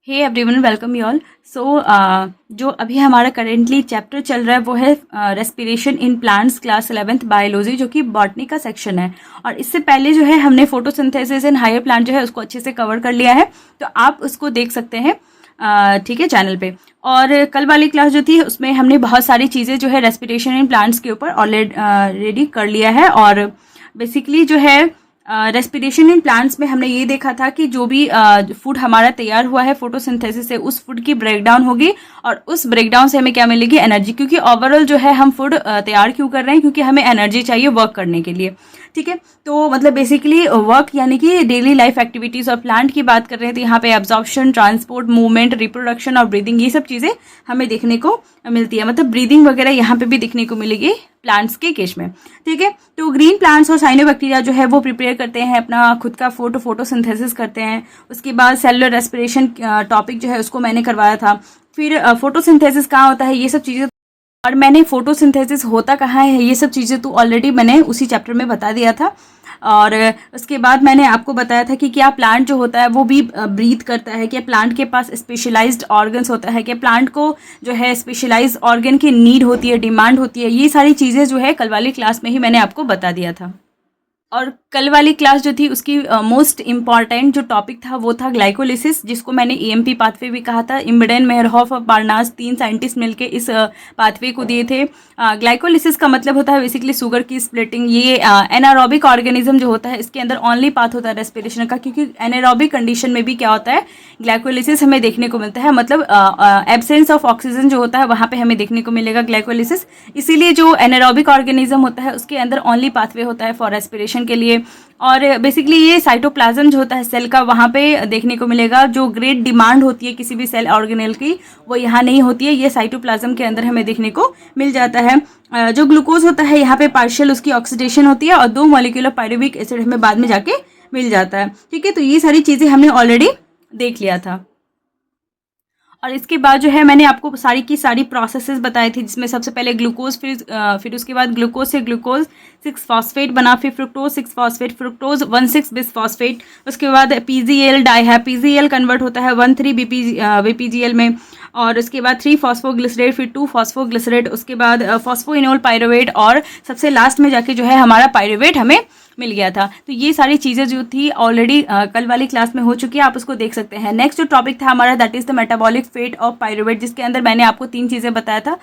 Hey everyone, welcome you all. जो अभी हमारा करेंटली चैप्टर चल रहा है वो है respiration in plants, class 11th biology, जो कि बॉटनी का सेक्शन है। और इससे पहले जो है हमने फोटोसिंथेसिस इन हायर प्लांट जो है उसको अच्छे से कवर कर लिया है, तो आप उसको देख सकते हैं ठीक है चैनल पे। और कल वाली क्लास जो थी उसमें हमने बहुत सारी चीज़ें जो है रेस्पिरेशन इन प्लांट्स के ऊपर ऑलरेडी कर लिया है। और बेसिकली जो है रेस्पिरेशन इन प्लांट्स में हमने ये देखा था कि जो भी फूड हमारा तैयार हुआ है फोटोसिंथेसिस से, उस फूड की ब्रेकडाउन होगी और उस ब्रेकडाउन से हमें क्या मिलेगी, एनर्जी। क्योंकि ओवरऑल जो है हम फूड तैयार क्यों कर रहे हैं, क्योंकि हमें एनर्जी चाहिए वर्क करने के लिए। ठीक है, तो मतलब बेसिकली वर्क यानी कि डेली लाइफ एक्टिविटीज़ और प्लांट की बात कर रहे हैं, तो यहाँ पे एब्जॉर्प्शन, ट्रांसपोर्ट, मूवमेंट, रिप्रोडक्शन और ब्रीदिंग, ये सब चीज़ें हमें देखने को मिलती है। मतलब ब्रीदिंग वगैरह यहाँ पे भी देखने को मिलेगी प्लांट्स के केस में। ठीक है, तो ग्रीन प्लांट्स और साइनोबैक्टीरिया जो है वो प्रिपेयर करते हैं अपना खुद का फोटोसिंथेसिस करते हैं। उसके बाद सेलुलर रेस्पिरेशन टॉपिक जो है उसको मैंने करवाया था। फिर फोटोसिंथेसिस कहाँ होता है, ये सब चीज़ें, और मैंने फोटोसिंथेसिस होता कहाँ है, ये सब चीज़ें तो ऑलरेडी मैंने उसी चैप्टर में बता दिया था। और उसके बाद मैंने आपको बताया था कि क्या प्लांट जो होता है वो भी ब्रीथ करता है, क्या प्लांट के पास स्पेशलाइज्ड ऑर्गन्स होता है, क्या प्लांट को जो है स्पेशलाइज्ड ऑर्गन की नीड होती है, डिमांड होती है। ये सारी चीज़ें जो है कल वाली क्लास में ही मैंने आपको बता दिया था। और कल वाली क्लास जो थी उसकी मोस्ट इम्पॉर्टेंट जो टॉपिक था वो था ग्लाइकोलिसिस, जिसको मैंने ईएमपी पाथवे भी कहा था। इम्बडेन, मेहरहॉफ और बार्नास, 3 साइंटिस्ट मिलके इस पाथवे को दिए थे। ग्लाइकोलिसिस का मतलब होता है बेसिकली शुगर की स्प्लिटिंग। ये एनारोबिक ऑर्गेनिज्म जो होता है इसके अंदर ओनली पाथ होता है रेस्पिरेशन का, क्योंकि एनारोबिक कंडीशन में भी क्या होता है, ग्लाइकोलिसिस हमें देखने को मिलता है। मतलब एब्सेंस ऑफ ऑक्सीजन जो होता है वहाँ पे हमें देखने को मिलेगा ग्लाइकोलिसिस। इसीलिए जो एनारोबिक ऑर्गेनिज्म होता है उसके अंदर ओनली पाथवे होता है फॉर रेस्पिरेशन के लिए। और बेसिकली ये साइटोप्लाज्म जो होता है सेल का, वहाँ पे देखने को मिलेगा। जो ग्रेट डिमांड होती है किसी भी सेल ऑर्गेनेल की वो यहाँ नहीं होती है, ये साइटोप्लाज्म के अंदर हमें देखने को मिल जाता है। जो ग्लूकोज होता है यहाँ पे पार्शियल उसकी ऑक्सीडेशन होती है और 2 मॉलिक्यूल ऑफ पायरुविक एसिड हमें बाद में जाके मिल जाता है। ठीक है, तो ये सारी चीज़ें हमने ऑलरेडी देख लिया था। और इसके बाद जो है मैंने आपको सारी की सारी प्रोसेसेस बताई थी, जिसमें सबसे पहले ग्लूकोज, फिर उसके बाद ग्लूकोज से ग्लूकोज 6 फॉस्फेट बना, फिर fructose 6 phosphate, fructose 1,6 bis phosphate. उसके बाद पीजीएल डाई है, पीजीएल कन्वर्ट होता है 1,3 बीपीजीएल में। और उसके बाद 3 फॉस्फोग्लिसरेट, फिर 2 फॉस्फोग्लिसरेट, उसके बाद फॉस्फोइनोल पायरुवेट, और सबसे लास्ट में जाके जो है हमारा पायरुवेट हमें मिल गया था। तो ये सारी चीज़ें जो थी ऑलरेडी कल वाली क्लास में हो चुकी है, आप उसको देख सकते हैं। नेक्स्ट जो टॉपिक था हमारा that is the metabolic fate of pyruvate, जिसके अंदर मैंने आपको 3 चीज़ें बताया था,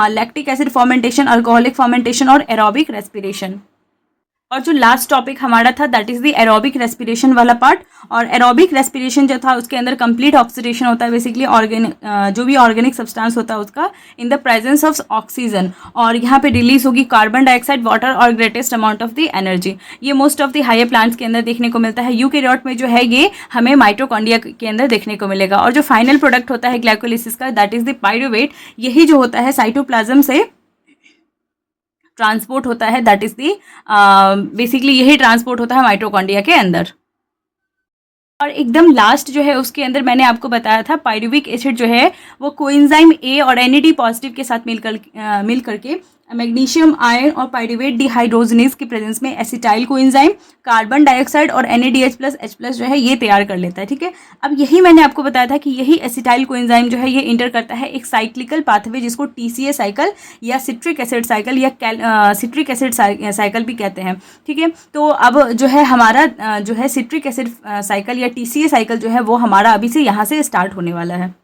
lactic acid fermentation, alcoholic fermentation और एरोबिक रेस्पिरेशन। और जो लास्ट टॉपिक हमारा था that is the aerobic respiration वाला पार्ट। और एरोबिक रेस्पिरेशन जो था उसके अंदर कंप्लीट ऑक्सीडेशन होता है, बेसिकली जो भी ऑर्गेनिक सब्सटेंस होता है उसका in the presence of oxygen, और यहाँ पे रिलीज होगी कार्बन डाइऑक्साइड, वाटर और greatest amount of the energy. ये most of the higher plants के अंदर देखने को मिलता है। यूकेरियोट में जो है ये हमें माइटोकॉन्ड्रिया के अंदर देखने को मिलेगा। और जो फाइनल प्रोडक्ट होता है ग्लाइकोलिसिस का दैट इज द पायरुवेट, यही जो होता है साइटोप्लाज्म से ट्रांसपोर्ट होता है, दैट इज दी बेसिकली यही ट्रांसपोर्ट होता है माइटोकॉन्ड्रिया के अंदर। और एकदम लास्ट जो है उसके अंदर मैंने आपको बताया था पायरुविक एसिड जो है वो कोएंजाइम ए और एनएडी पॉजिटिव के साथ मिल करके मैग्नीशियम आयन और पायरुवेट डिहाइड्रोजनेज की प्रेजेंस में एसिटाइल कोएंजाइम, कार्बन डाइऑक्साइड और NADH+H+ जो है ये तैयार कर लेता है। ठीक है, अब यही मैंने आपको बताया था कि यही एसिटाइल कोएंजाइम जो है ये इंटर करता है एक साइक्लिकल पाथवे जिसको TCA साइकिल या सिट्रिक एसिड साइकिल या सिट्रिक एसिड साइकिल भी कहते हैं। ठीक है, तो अब जो है हमारा जो है सिट्रिक एसिड साइकिल या TCA साइकिल जो है वो हमारा अभी से यहाँ से स्टार्ट होने वाला है।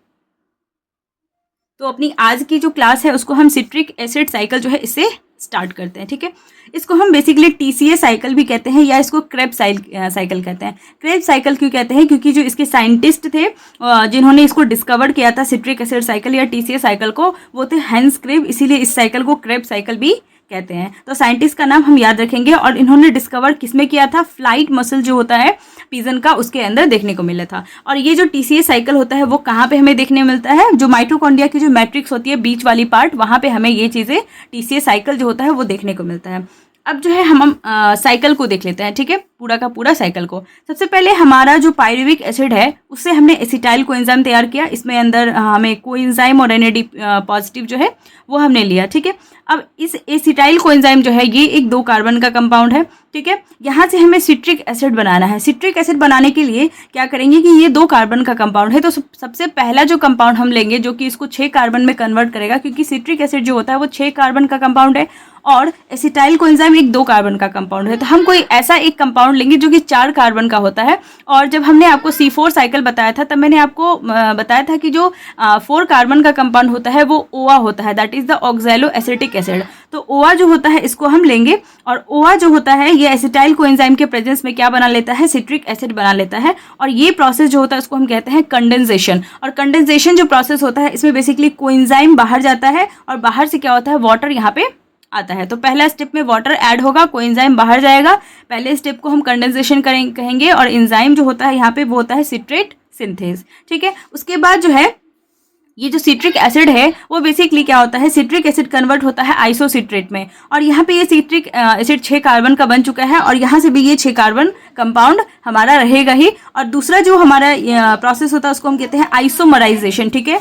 तो अपनी आज की जो क्लास है उसको हम सिट्रिक एसिड साइकिल जो है इससे स्टार्ट करते हैं। ठीक है, इसको हम बेसिकली TCA साइकिल भी कहते हैं या इसको क्रेब्स साइकिल कहते हैं। क्रेब्स साइकिल क्यों कहते हैं, क्योंकि जो इसके साइंटिस्ट थे जिन्होंने इसको डिस्कवर किया था सिट्रिक एसिड साइकिल या TCA साइकिल को, वो थे हैंस क्रेब, इसीलिए इस साइकिल को क्रेब साइकिल भी कहते हैं। तो साइंटिस्ट का नाम हम याद रखेंगे। और इन्होंने डिस्कवर किसमें किया था, फ्लाइट मसल जो होता है पिजन का उसके अंदर देखने को मिला था। और ये जो TCA साइकिल होता है वो कहाँ पे हमें देखने मिलता है, जो माइटोकॉन्ड्रिया की जो मैट्रिक्स होती है बीच वाली पार्ट, वहाँ पे हमें ये चीज़ें TCA साइकिल जो होता है वो देखने को मिलता है। अब जो है हम साइकिल को देख लेते हैं, ठीक है, पूरा का पूरा साइकिल को। सबसे पहले हमारा जो पायरुविक एसिड है उससे हमने एसिटाइल कोएंजाइम तैयार किया। इसमें अंदर हमें कोएंजाइम और NAD पॉजिटिव जो है वो हमने लिया, ठीक है। अब इस एसिटाइल कोएंजाइम जो है ये एक 2 कार्बन का कंपाउंड है, ठीक है। यहाँ से हमें सिट्रिक एसिड बनाना है। सिट्रिक एसिड बनाने के लिए क्या करेंगे कि ये 2 कार्बन का कंपाउंड है, तो सबसे पहला जो कंपाउंड हम लेंगे जो कि इसको 6 कार्बन में कन्वर्ट करेगा, क्योंकि सिट्रिक एसिड जो होता है वो 6 कार्बन का कंपाउंड है और एसिटाइल कोएंजाइम एक 2 कार्बन का कंपाउंड है। तो हम कोई ऐसा एक कंपाउंड लेंगे जो कि 4 कार्बन का होता है। और जब हमने आपको C4 साइकिल बताया था तब मैंने आपको बताया था कि जो 4 कार्बन का कंपाउंड होता है वो OA होता है, that is the oxalo acetic acid. तो OA जो होता है इसको हम लेंगे और OA जो होता है ये एसिटाइल कोएंजाइम के प्रेजेंस में क्या बना लेता है, सिट्रिक एसिड बना लेता है। और ये प्रोसेस जो होता है उसको हम कहते हैं कंडेंसेशन। और कंडेंसेशन जो प्रोसेस होता है इसमें बेसिकली कोएंजाइम बाहर जाता है और बाहर से क्या होता है, वाटर यहाँ पे आता है। तो पहला स्टेप में वाटर ऐड होगा, कोएंजाइम बाहर जाएगा। पहले स्टेप को हम कंडेंसेशन कहेंगे और एंजाइम जो होता है यहाँ पे वो होता है सिट्रेट सिंथेज, ठीक है। उसके बाद जो है ये जो सिट्रिक एसिड है वो बेसिकली क्या होता है, सिट्रिक एसिड कन्वर्ट होता है आइसोसिट्रेट में। और यहाँ पे ये सिट्रिक एसिड 6 कार्बन का बन चुका है और यहाँ से भी ये 6 कार्बन कंपाउंड हमारा रहेगा ही। और दूसरा जो हमारा प्रोसेस होता है उसको हम कहते हैं आइसोमराइजेशन, ठीक है।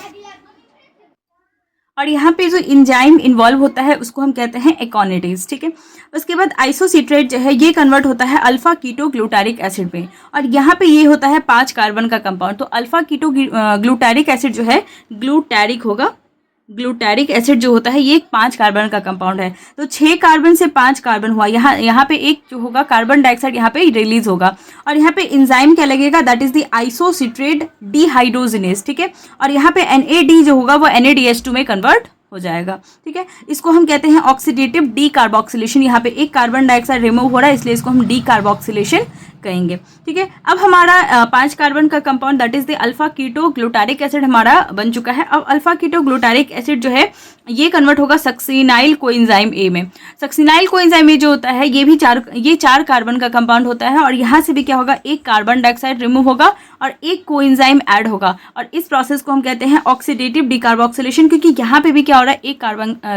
और यहाँ पे जो एंजाइम इन्वॉल्व होता है उसको हम कहते हैं एकोनिडेज, ठीक है। उसके बाद आइसोसिट्रेट जो है ये कन्वर्ट होता है अल्फा कीटो ग्लूटारिक एसिड में और यहाँ पे ये होता है 5 कार्बन का कंपाउंड। तो अल्फा कीटो ग्लूटारिक एसिड जो है ग्लूटैरिक होगा। ग्लूटैरिक एसिड जो होता है ये 5 कार्बन का कंपाउंड है। तो 6 कार्बन से 5 कार्बन हुआ, यहाँ पे एक जो होगा कार्बन डाइऑक्साइड यहाँ पे रिलीज होगा और यहाँ पे एंजाइम क्या लगेगा, that is the isocitrate dehydrogenase, ठीक है। और यहाँ पे NAD जो होगा वो NADH2 में कन्वर्ट हो जाएगा, ठीक है। इसको हम कहते हैं ऑक्सीडेटिव डीकार्बोक्सिलेशन। यहाँ पे एक कार्बन डाइऑक्साइड रिमूव हो रहा है इसलिए इसको हम डीकार्बोक्सिलेशन कहेंगे, ठीक है। अब हमारा 5 कार्बन का compound that is the alpha keto glutaric acid हमारा बन चुका है। अब अल्फा कीटो ग्लूटारिक एसिड जो है ये कन्वर्ट होगा सक्सिनाइल कोएंजाइम A में। सक्सिनाइल कोएंजाइम A जो होता है ये 4 कार्बन का कंपाउंड होता है और यहाँ से भी क्या होगा, एक कार्बन डाइऑक्साइड रिमूव होगा और एक कोएंजाइम ऐड होगा और इस प्रोसेस को हम कहते हैं ऑक्सीडेटिव डीकार्बोक्सिलेशन, क्योंकि यहाँ पे भी क्या हो रहा है, एक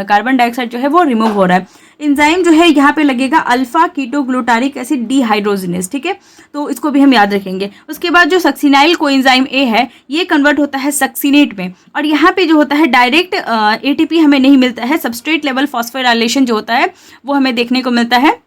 कार्बन डाइऑक्साइड जो है वो रिमूव हो रहा है। एंजाइम जो है यहाँ पे लगेगा alpha keto glutaric acid dehydrogenase, ठीक है। तो इसको भी हम याद रखेंगे। उसके बाद जो सक्सिनाइल कोएंजाइम A है ये कन्वर्ट होता है सक्सिनेट में और यहाँ पे जो होता है डायरेक्ट ATP हमें नहीं मिलता है, सबस्ट्रेट लेवल फॉस्फोराइलेशन जो होता है वो हमें देखने को मिलता है।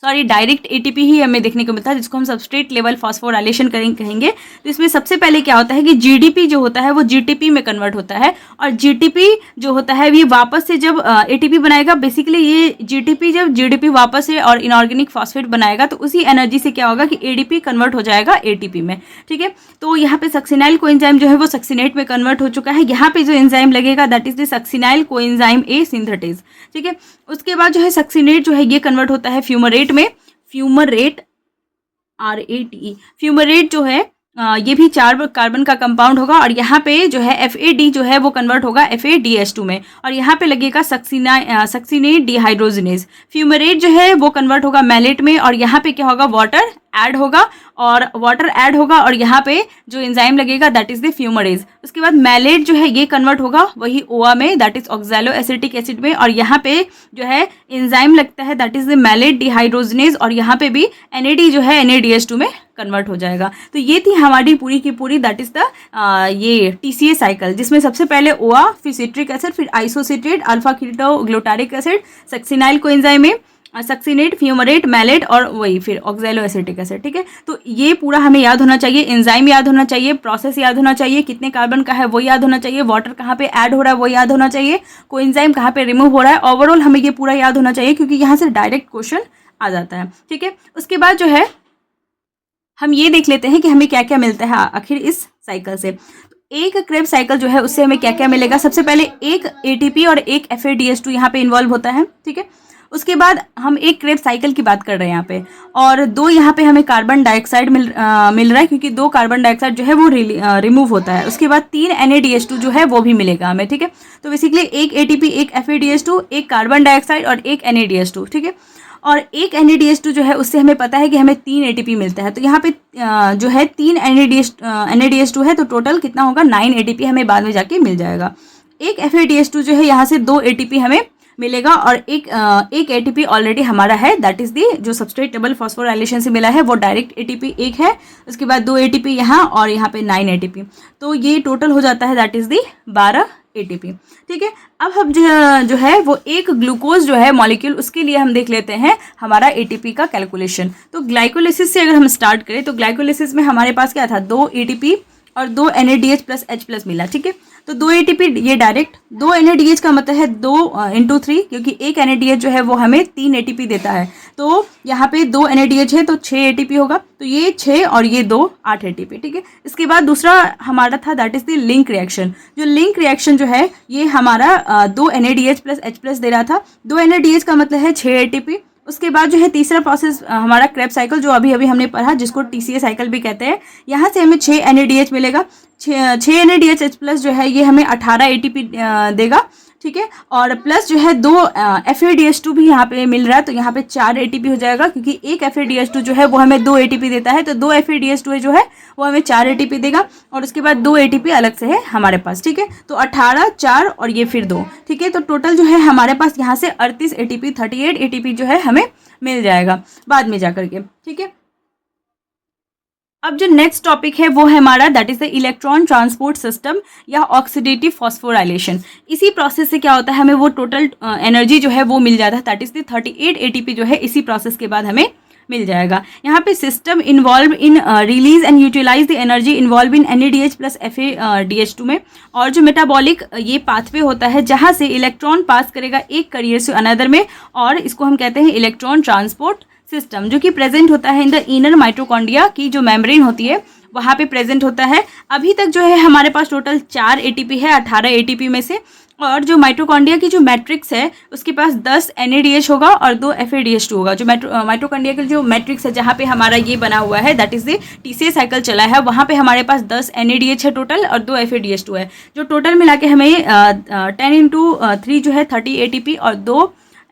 डायरेक्ट ATP ही हमें देखने को मिलता है जिसको हम सबस्ट्रेट लेवल फॉस्फोराइलेशन कहेंगे। तो इसमें सबसे पहले क्या होता है कि GDP जो होता है वो GTP में कन्वर्ट होता है और GTP जो होता है ये वापस से जब ATP बनाएगा, बेसिकली ये GTP जब GDP वापस से और इनऑर्गेनिक फॉस्फेट बनाएगा तो उसी एनर्जी से क्या होगा कि ADP कन्वर्ट हो जाएगा ATP में, ठीक है। तो यहाँ पे सक्सिनाइल कोएंजाइम जो है वो सक्सिनेट में कन्वर्ट हो चुका है। यहाँ पे जो एंजाइम लगेगा that is the succinyl coenzyme A synthetase, ठीक है। उसके बाद जो है सक्सिनेट जो है ये कन्वर्ट होता है फ्यूमरेट में। फ्यूमरेट RATE, फ्यूमरेट जो है ये भी 4 कार्बन का कंपाउंड होगा और यहाँ पे जो है FAD जो है वो कन्वर्ट होगा FADH2 में और यहाँ पे लगेगा सक्सिनेट डिहाइड्रोजिनेज। फ्यूमरेट जो है वो कन्वर्ट होगा मैलेट में और यहाँ पे क्या होगा, वाटर ऐड होगा और यहाँ पे जो एंजाइम लगेगा दैट इज द फ्यूमरेज। उसके बाद मैलेट जो है ये कन्वर्ट होगा वही OA में, that is oxalo acetic acid में और यहाँ पे जो है एंजाइम लगता है that is the malate dehydrogenase और यहाँ पे भी NAD जो है NADH2 में कन्वर्ट हो जाएगा। तो ये थी हमारी पूरी की पूरी दैट इज द ये TCA साइकिल, जिसमें सबसे पहले OA, फिर सिट्रिक एसिड, फिर isocitrate, alpha keto glutaric acid, succinyl coenzyme में, सक्सिनेट, फ्यूमरेट, मैलेट और वही फिर ऑक्सैलो एसिटिक एसिड, ठीक है। तो ये पूरा हमें याद होना चाहिए, एंजाइम याद होना चाहिए, प्रोसेस याद होना चाहिए, कितने कार्बन का है वो याद होना चाहिए, वाटर कहाँ पे ऐड हो रहा है वो याद होना चाहिए, कोएंजाइम कहाँ पे रिमूव हो रहा है, ओवरऑल हमें ये पूरा याद होना चाहिए क्योंकि यहाँ से डायरेक्ट क्वेश्चन आ जाता है, ठीक है। उसके बाद जो है हम ये देख लेते हैं कि हमें क्या क्या मिलता है आखिर इस साइकिल से। एक क्रेब्स साइकिल जो है उससे हमें क्या क्या मिलेगा, सबसे पहले एक ATP और एक FADH2 यहाँ पे इन्वॉल्व होता है, ठीक है। उसके बाद हम एक क्रेब्स साइकिल की बात कर रहे हैं यहाँ पे और 2 यहाँ पे हमें कार्बन डाइऑक्साइड मिल रहा है क्योंकि 2 कार्बन डाइऑक्साइड जो है वो रिमूव होता है। उसके बाद 3 NADH2 जो है वो भी मिलेगा हमें, ठीक है। तो बेसिकली एक ATP, एक FADH2, एक कार्बन डाइऑक्साइड और एक NADH2, ठीक है। और एक NADH2 जो है उससे हमें पता है कि हमें 3 ATP मिलता है। तो यहाँ पे जो है 3 NADH2 है तो टोटल कितना होगा, 9 ATP हमें बाद में जाके मिल जाएगा। एक FADH2 जो है यहाँ से 2 ATP हमें मिलेगा और एक एटीपी ऑलरेडी हमारा है, दैट इज दी जो सबस्ट्रेट डबल फॉस्फोराइलेशन से मिला है वो डायरेक्ट एटीपी एक है, उसके बाद 2 एटीपी यहाँ और यहाँ पे 9 एटीपी, तो ये टोटल हो जाता है दैट इज दी 12 एटीपी। ठीक है, अब हम जो है वो एक ग्लूकोज जो है मॉलिक्यूल, उसके लिए हम देख लेते हैं हमारा एटीपी का कैलकुलेशन। तो ग्लाइकोलिसिस से अगर हम स्टार्ट करें तो ग्लाइकोलिसिस में हमारे पास क्या था, 2 एटीपी और 2 NADH प्लस H प्लस मिला। ठीक है, तो 2 एटीपी ये डायरेक्ट, 2 NADH का मतलब है 2 × 3, क्योंकि एक NADH जो है वो हमें 3 एटीपी देता है, तो यहाँ पे 2 NADH है तो 6 एटीपी होगा, तो ये 6 और ये 2 8 एटीपी। ठीक है, इसके बाद दूसरा हमारा था that is the link reaction. जो लिंक रिएक्शन जो है ये हमारा 2 NADH प्लस H प्लस दे रहा था, 2 NADH का मतलब है 6 एटीपी। उसके बाद जो है तीसरा प्रोसेस हमारा क्रेब्स साइकिल, जो अभी अभी हमने पढ़ा, जिसको TCA साइकिल भी कहते हैं। यहाँ से हमें 6 NADH मिलेगा, 6 NADH H प्लस जो है ये हमें 18 एटीपी देगा। ठीक है, और प्लस जो है 2 FADH2 भी यहाँ पे मिल रहा है, तो यहाँ पे 4 एटीपी हो जाएगा, क्योंकि एक FADH2 जो है वो हमें 2 एटीपी देता है, तो 2 FADH2 जो है वो हमें 4 एटीपी देगा, और उसके बाद 2 एटीपी अलग से है हमारे पास। ठीक है, तो 18, 4 और ये फिर 2। ठीक है, तो टोटल जो है हमारे पास यहाँ से 38 एटीपी, 38 एटीपी जो है हमें मिल जाएगा बाद में जाकर के। ठीक है, अब जो नेक्स्ट टॉपिक है वो है हमारा that is the electron transport system या ऑक्सीडेटिव फॉस्फोराइलेशन। इसी प्रोसेस से क्या होता है, हमें वो टोटल एनर्जी जो है वो मिल जाता है, दैट इज द 38 एटीपी जो है इसी प्रोसेस के बाद हमें मिल जाएगा। यहाँ पे system involve in release and utilize the energy involve in NADH plus FADH2 में, और जो मेटाबॉलिक ये पाथवे होता है जहाँ से इलेक्ट्रॉन पास करेगा एक करियर से अनदर में, और इसको हम कहते हैं इलेक्ट्रॉन ट्रांसपोर्ट सिस्टम, जो कि प्रेजेंट होता है इन द इनर माइटोकॉन्ड्रिया की जो मेम्ब्रेन होती है वहाँ पे प्रेजेंट होता है। अभी तक जो है हमारे पास टोटल 4 एटीपी है 18 एटीपी में से, और जो माइटोकॉन्ड्रिया की जो मैट्रिक्स है उसके पास 10 NADH होगा और 2 FADH2 होगा। जो माइटोकॉन्ड्रिया की जो मैट्रिक्स है जहाँ पे हमारा ये बना हुआ है that is the TCA cycle चला है, वहाँ पे हमारे पास 10 NADH है टोटल और 2 FADH2 है, जो टोटल मिला के हमें 10 × 3 जो है 30 एटीपी और 2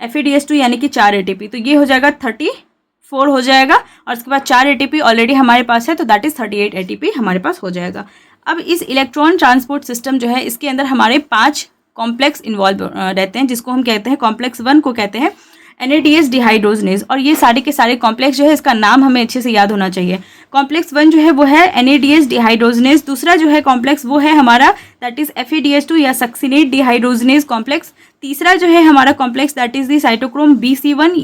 FADH2 यानी कि 4 एटीपी, तो ये हो जाएगा 34 हो जाएगा, और उसके बाद 4 एटीपी ऑलरेडी हमारे पास है, तो दैट इज 38 एटीपी हमारे पास हो जाएगा। अब इस इलेक्ट्रॉन ट्रांसपोर्ट सिस्टम जो है इसके अंदर हमारे 5 कॉम्प्लेक्स इन्वॉल्व रहते हैं, जिसको हम कहते हैं कॉम्प्लेक्स 1 को कहते हैं NADH डिहाइड्रोजनेज, और ये सारे के सारे कॉम्प्लेक्स जो है इसका नाम हमें अच्छे से याद होना चाहिए। कॉम्प्लेक्स 1 जो है वो है NADH डिहाइड्रोजनेज, दूसरा जो है कॉम्प्लेक्स वो है हमारा दैट इज FADH2 या सक्सिनेट डिहाइड्रोजनेज कॉम्प्लेक्स, तीसरा जो है हमारा complex that is the cytochrome BC1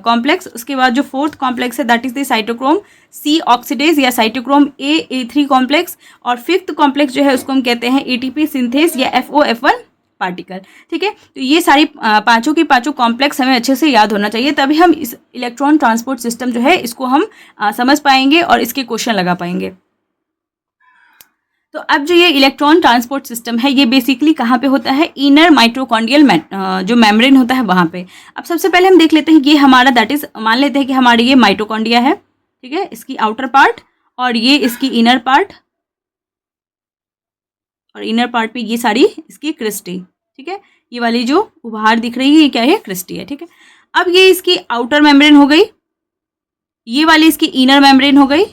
complex, उसके बाद जो फोर्थ कॉम्प्लेक्स है that is the cytochrome C oxidase या साइटोक्रोम A3 कॉम्प्लेक्स, और फिफ्थ कॉम्प्लेक्स जो है उसको हम कहते हैं ATP सिंथेस या FOF1 पार्टिकल। ठीक है, तो ये सारी पांचों की पांचों कॉम्प्लेक्स हमें अच्छे से याद होना चाहिए, तभी हम इस इलेक्ट्रॉन ट्रांसपोर्ट सिस्टम जो है इसको हम समझ पाएंगे और इसके क्वेश्चन लगा पाएंगे। तो अब जो ये इलेक्ट्रॉन ट्रांसपोर्ट सिस्टम है ये बेसिकली कहाँ पे होता है, इनर माइटोकॉन्ड्रियल जो मेम्ब्रेन होता है वहाँ पे। अब सबसे पहले हम देख लेते हैं ये हमारा दैट इज, मान लेते हैं कि हमारी ये माइटोकॉन्ड्रिया है, ठीक है, इसकी आउटर पार्ट और ये इसकी इनर पार्ट, और इनर पार्ट पे ये सारी इसकी क्रिस्टी। ठीक है, ये वाली जो उभार दिख रही है ये क्या है, क्रिस्टी है। ठीक है, अब ये इसकी आउटर मेम्ब्रेन हो गई, ये वाली इसकी इनर मेम्ब्रेन हो गई,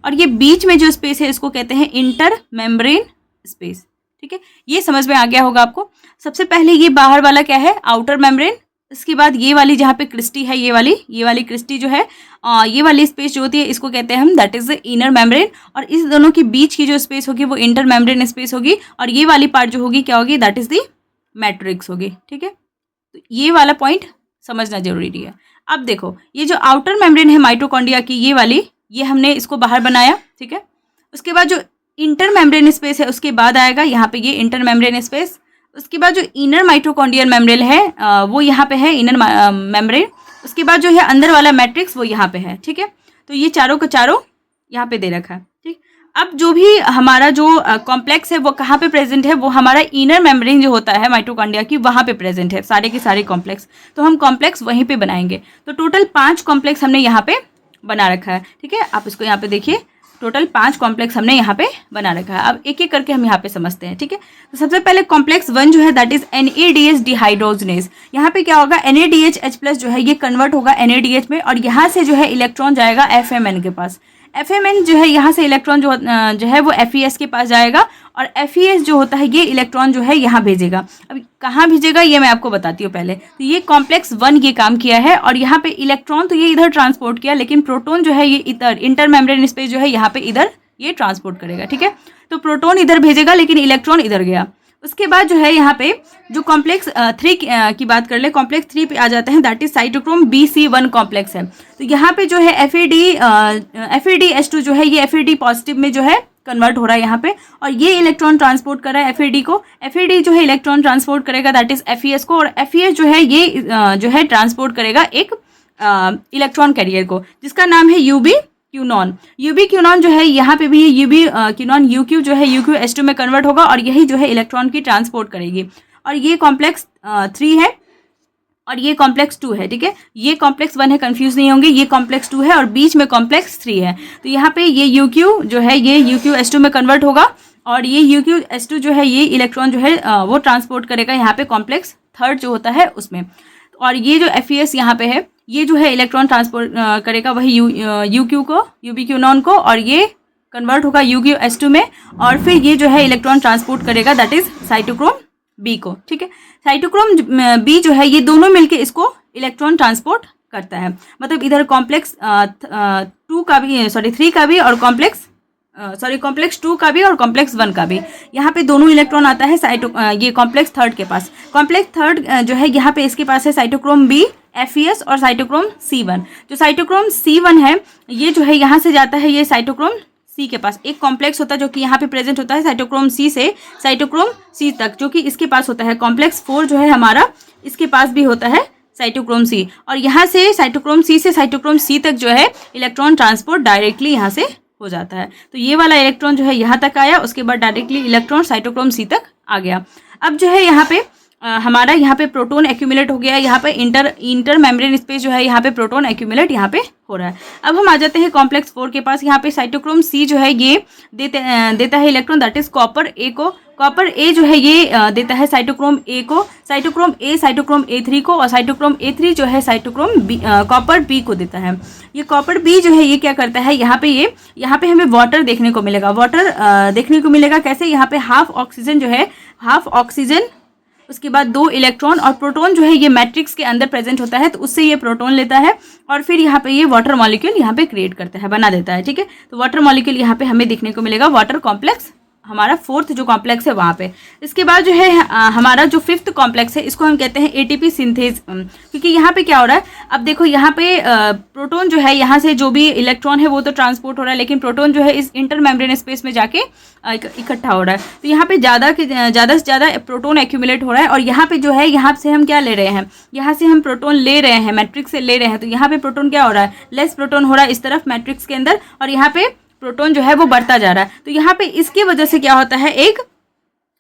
और ये बीच में जो स्पेस है इसको कहते हैं इंटर मेम्ब्रेन स्पेस। ठीक है, ये समझ में आ गया होगा आपको। सबसे पहले ये बाहर वाला क्या है, आउटर मेम्ब्रेन, इसके बाद ये वाली जहाँ पे क्रिस्टी है ये वाली क्रिस्टी जो है ये वाली स्पेस जो होती है इसको कहते हैं हम that is the inner membrane, और इस दोनों के बीच की जो स्पेस होगी वो इंटर मेम्ब्रेन स्पेस होगी, और ये वाली पार्ट जो होगी क्या होगी, दैट इज द मैट्रिक्स होगी। ठीक है, तो ये वाला पॉइंट समझना जरूरी है। अब देखो ये जो आउटर मेम्ब्रेन है माइटोकॉन्ड्रिया की ये वाली, ये हमने इसको बाहर बनाया। ठीक है, उसके बाद जो इंटर मेम्ब्रेन स्पेस है उसके बाद आएगा यहाँ पे ये इंटर मेम्ब्रेन स्पेस, उसके बाद जो इनर माइटोकॉन्ड्रियल मेम्ब्रेन है वो यहाँ पे है इनर मेम्ब्रेन, उसके बाद जो है अंदर वाला मैट्रिक्स वो यहाँ पे है। ठीक है, तो ये चारों का चारों यहाँ पे दे रखा है। ठीक, अब जो भी हमारा जो कॉम्प्लेक्स है वो कहाँ पे प्रेजेंट है, वो हमारा इनर मेम्ब्रेन जो होता है माइटोकॉन्ड्रिया की वहाँ पे प्रेजेंट है सारे के सारे कॉम्प्लेक्स, तो हम कॉम्प्लेक्स वहीं पे बनाएंगे। तो टोटल 5 कॉम्प्लेक्स हमने यहाँ पे बना रखा है। ठीक है, आप इसको यहाँ पे देखिए, टोटल 5 कॉम्प्लेक्स हमने यहाँ पे बना रखा है। अब एक एक करके हम यहाँ पे समझते हैं। ठीक है, तो सबसे पहले कॉम्प्लेक्स 1 जो है दैट इज NADH डिहाइड्रोजनेज। यहाँ पे क्या होगा, NADH H+ जो है ये कन्वर्ट होगा NADH में, और यहाँ से जो है इलेक्ट्रॉन जाएगा FMN के पास। FMN जो है यहाँ से इलेक्ट्रॉन जो है वो FES के पास जाएगा और FES जो होता है ये इलेक्ट्रॉन जो है यहाँ भेजेगा। अब कहाँ भेजेगा ये मैं आपको बताती हूँ पहले। तो ये कॉम्प्लेक्स 1 ये काम किया है और यहाँ पे इलेक्ट्रॉन तो ये इधर ट्रांसपोर्ट किया, लेकिन प्रोटॉन जो है ये इधर इंटर मेम्ब्रेन स्पेस जो है यहाँ पे इधर ये ट्रांसपोर्ट करेगा। ठीक है, तो प्रोटॉन इधर भेजेगा लेकिन इलेक्ट्रॉन इधर गया। उसके बाद जो है यहाँ पे जो कॉम्प्लेक्स 3 की बात कर ले, कॉम्प्लेक्स 3 पे आ जाते हैं, that is cytochrome BC1 complex है। तो यहाँ पे जो है FADH2 जो है ये FAD पॉजिटिव में जो है कन्वर्ट हो रहा है यहाँ पे, और ये इलेक्ट्रॉन ट्रांसपोर्ट कर रहा है FAD को। FAD जो है इलेक्ट्रॉन ट्रांसपोर्ट करेगा दैट इज FES को, और FES जो है ये जो है ट्रांसपोर्ट करेगा एक इलेक्ट्रॉन कैरियर को जिसका नाम है UB क्यूनॉन जो है यहाँ पे भी ये UB क्यूनॉन UQ जो है UQH2 में कन्वर्ट होगा और यही जो है इलेक्ट्रॉन की ट्रांसपोर्ट करेगी। और ये कॉम्प्लेक्स 3 है और ये कॉम्प्लेक्स 2 है। ठीक है, ये कॉम्प्लेक्स 1 है, कंफ्यूज नहीं होंगे, ये कॉम्प्लेक्स 2 है और बीच में कॉम्प्लेक्स 3 है। तो यहाँ पे ये UQ जो है ये UQH2 में कन्वर्ट होगा और ये UQH2 जो है ये इलेक्ट्रॉन जो है वो ट्रांसपोर्ट करेगा यहाँ पे कॉम्प्लेक्स 3 जो होता है उसमें। और ये जो FES यहाँ पे है ये जो है इलेक्ट्रॉन ट्रांसपोर्ट करेगा वही UQ को, UB क्यूनॉन को, और ये कन्वर्ट होगा UQH2 में और फिर ये जो है इलेक्ट्रॉन ट्रांसपोर्ट करेगा दैट इज साइटोक्रोम B को। ठीक है, साइटोक्रोम B जो है ये दोनों मिलके इसको इलेक्ट्रॉन ट्रांसपोर्ट करता है। मतलब इधर कॉम्प्लेक्स 3 का भी और कॉम्प्लेक्स 2 का भी और कॉम्प्लेक्स 1 का भी, यहाँ पे दोनों इलेक्ट्रॉन आता है ये कॉम्प्लेक्स 3 के पास। कॉम्प्लेक्स 3 जो है यहाँ पे इसके पास है साइटोक्रोम B, FES और साइटोक्रोम C1। जो साइटोक्रोम C1 है ये जो है यहाँ से जाता है ये साइटोक्रोम C के पास। एक कॉम्प्लेक्स होता है जो कि यहाँ पे प्रेजेंट होता है साइटोक्रोम C से साइटोक्रोम C तक, जो कि इसके पास होता है। कॉम्प्लेक्स 4 जो है हमारा इसके पास भी होता है साइटोक्रोम C, और यहाँ से साइटोक्रोम C से साइटोक्रोम C तक जो है इलेक्ट्रॉन ट्रांसपोर्ट डायरेक्टली यहाँ से हो जाता है। तो ये वाला इलेक्ट्रॉन जो है यहाँ तक आया, उसके बाद डायरेक्टली इलेक्ट्रॉन साइटोक्रोम C तक आ गया। अब जो है यहाँ पे हमारा यहाँ पे प्रोटॉन एक्यूमुलेट हो गया, यहाँ पे इंटर मेम्ब्रेन स्पेस जो है यहाँ पे प्रोटॉन एक्यूमुलेट यहाँ पे हो रहा है। अब हम आ जाते हैं कॉम्प्लेक्स 4 के पास। यहाँ पे साइटोक्रोम C जो है ये देता है electron that is copper A को। कॉपर A जो है ये देता है साइटोक्रोम A को, साइटोक्रोम A साइटोक्रोम A3 को, और साइटोक्रोम A3 जो है साइटोक्रोम कॉपर B को देता है। ये कॉपर B जो है ये क्या करता है, यहाँ पे हमें वाटर देखने को मिलेगा। कैसे, यहाँ पे हाफ ऑक्सीजन उसके बाद 2 इलेक्ट्रॉन और प्रोटॉन जो है ये मैट्रिक्स के अंदर प्रेजेंट होता है, तो उससे ये प्रोटॉन लेता है और फिर यहाँ पे ये वाटर मॉलिक्यूल यहाँ पे क्रिएट करता है, बना देता है। ठीक है, तो वाटर मॉलिक्यूल यहाँ पे हमें देखने को मिलेगा, वाटर कॉम्प्लेक्स हमारा 4th जो कॉम्प्लेक्स है वहाँ पे। इसके बाद जो है हमारा जो 5th कॉम्प्लेक्स है इसको हम कहते हैं ATP सिंथेज, क्योंकि यहाँ पे क्या हो रहा है, अब देखो यहाँ पे प्रोटॉन जो है यहाँ से जो भी इलेक्ट्रॉन है वो तो ट्रांसपोर्ट हो रहा है, लेकिन प्रोटॉन जो है इस इंटर मेम्ब्रेन स्पेस में जाके इकट्ठा हो रहा है। तो यहाँ पे ज़्यादा से ज़्यादा प्रोटॉन एक्यूमुलेट हो रहा है, और यहाँ पे जो है यहाँ से हम क्या ले रहे हैं, यहाँ से हम प्रोटॉन ले रहे हैं, मैट्रिक्स से ले रहे हैं। तो यहाँ पे प्रोटॉन क्या हो रहा है, लेस प्रोटॉन हो रहा है इस तरफ मैट्रिक्स के अंदर, और यहाँ पे प्रोटॉन जो है वो बढ़ता जा रहा है। तो यहाँ पे इसकी वजह से क्या होता है, एक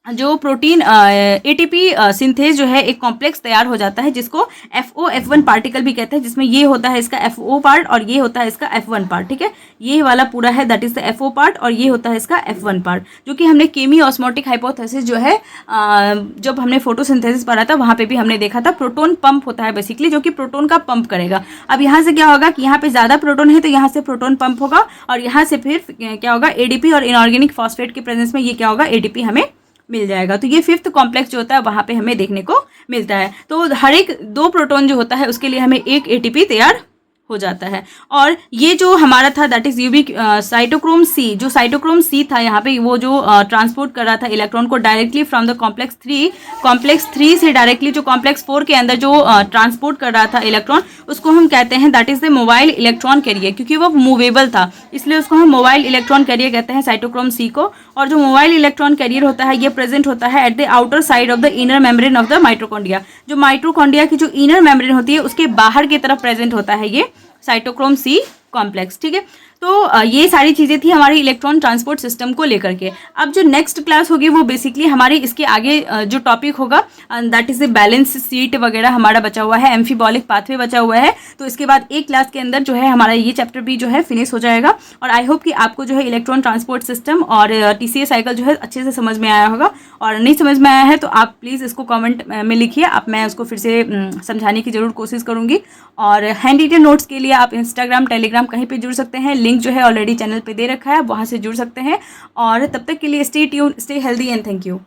जो प्रोटीन ATP सिंथेज जो है एक कॉम्प्लेक्स तैयार हो जाता है जिसको FOF1 पार्टिकल भी कहते हैं, जिसमें ये होता है इसका FO पार्ट और ये होता है इसका F1 पार्ट। ठीक है, ये वाला पूरा है that is the FO part और ये होता है इसका F1 पार्ट, जो कि हमने केमी ऑस्मोटिक हाइपोथेसिस जो है जब हमने फोटोसिंथेसिस पढ़ा था वहाँ पे भी हमने देखा था। प्रोटॉन पंप होता है बेसिकली, जो कि प्रोटॉन का पंप करेगा। अब यहाँ से क्या होगा कि यहाँ पे ज़्यादा प्रोटॉन है तो यहाँ से प्रोटॉन पंप होगा, और यहाँ से फिर क्या होगा, ADP और इनऑर्गेनिक फॉस्फेट के प्रेजेंस में ये क्या होगा, ATP हमें मिल जाएगा। तो ये 5th कॉम्प्लेक्स जो होता है वहाँ पे हमें देखने को मिलता है। तो हर एक 2 प्रोटॉन जो होता है उसके लिए हमें एक ATP तैयार हो जाता है। और ये जो हमारा था that is UB cytochrome C, जो साइटोक्रोम C था यहाँ पे वो जो ट्रांसपोर्ट कर रहा था इलेक्ट्रॉन को डायरेक्टली फ्रॉम द कॉम्प्लेक्स 3 से डायरेक्टली जो कॉम्प्लेक्स 4 के अंदर जो ट्रांसपोर्ट कर रहा था इलेक्ट्रॉन, उसको हम कहते हैं that is the mobile electron carrier, क्योंकि वो मूवेबल था इसलिए उसको हम मोबाइल इलेक्ट्रॉन कैरियर कहते हैं साइटोक्रोम C को। और जो मोबाइल इलेक्ट्रॉन कैरियर होता है ये प्रेजेंट होता है at the outer side of the inner membrane of the mitochondria. जो माइटोकॉन्ड्रिया की जो इनर मेम्ब्रेन होती है उसके बाहर की तरफ प्रेजेंट होता है ये साइटोक्रोम C कॉम्प्लेक्स। ठीक है, तो ये सारी चीज़ें थी हमारी इलेक्ट्रॉन ट्रांसपोर्ट सिस्टम को लेकर के। अब जो नेक्स्ट क्लास होगी वो बेसिकली हमारी इसके आगे जो टॉपिक होगा that is the balance sheet वगैरह हमारा बचा हुआ है, एम्फीबॉलिक पाथवे बचा हुआ है। तो इसके बाद एक क्लास के अंदर जो है हमारा ये चैप्टर भी जो है फिनिश हो जाएगा। और आई होप कि आपको जो है इलेक्ट्रॉन ट्रांसपोर्ट सिस्टम और TCA साइकिल जो है अच्छे से समझ में आया होगा, और नहीं समझ में आया है तो आप प्लीज़ इसको कॉमेंट में लिखिए, आप मैं उसको फिर से समझाने की जरूर कोशिश करूँगी। और हैंड रिटन नोट्स के लिए आप इंस्टाग्राम टेलीग्राम कहीं पर जुड़ सकते हैं, लिंक लिंक जो है ऑलरेडी चैनल पे दे रखा है, आप वहाँ से जुड़ सकते हैं। और तब तक के लिए stay tune, stay healthy and thank you.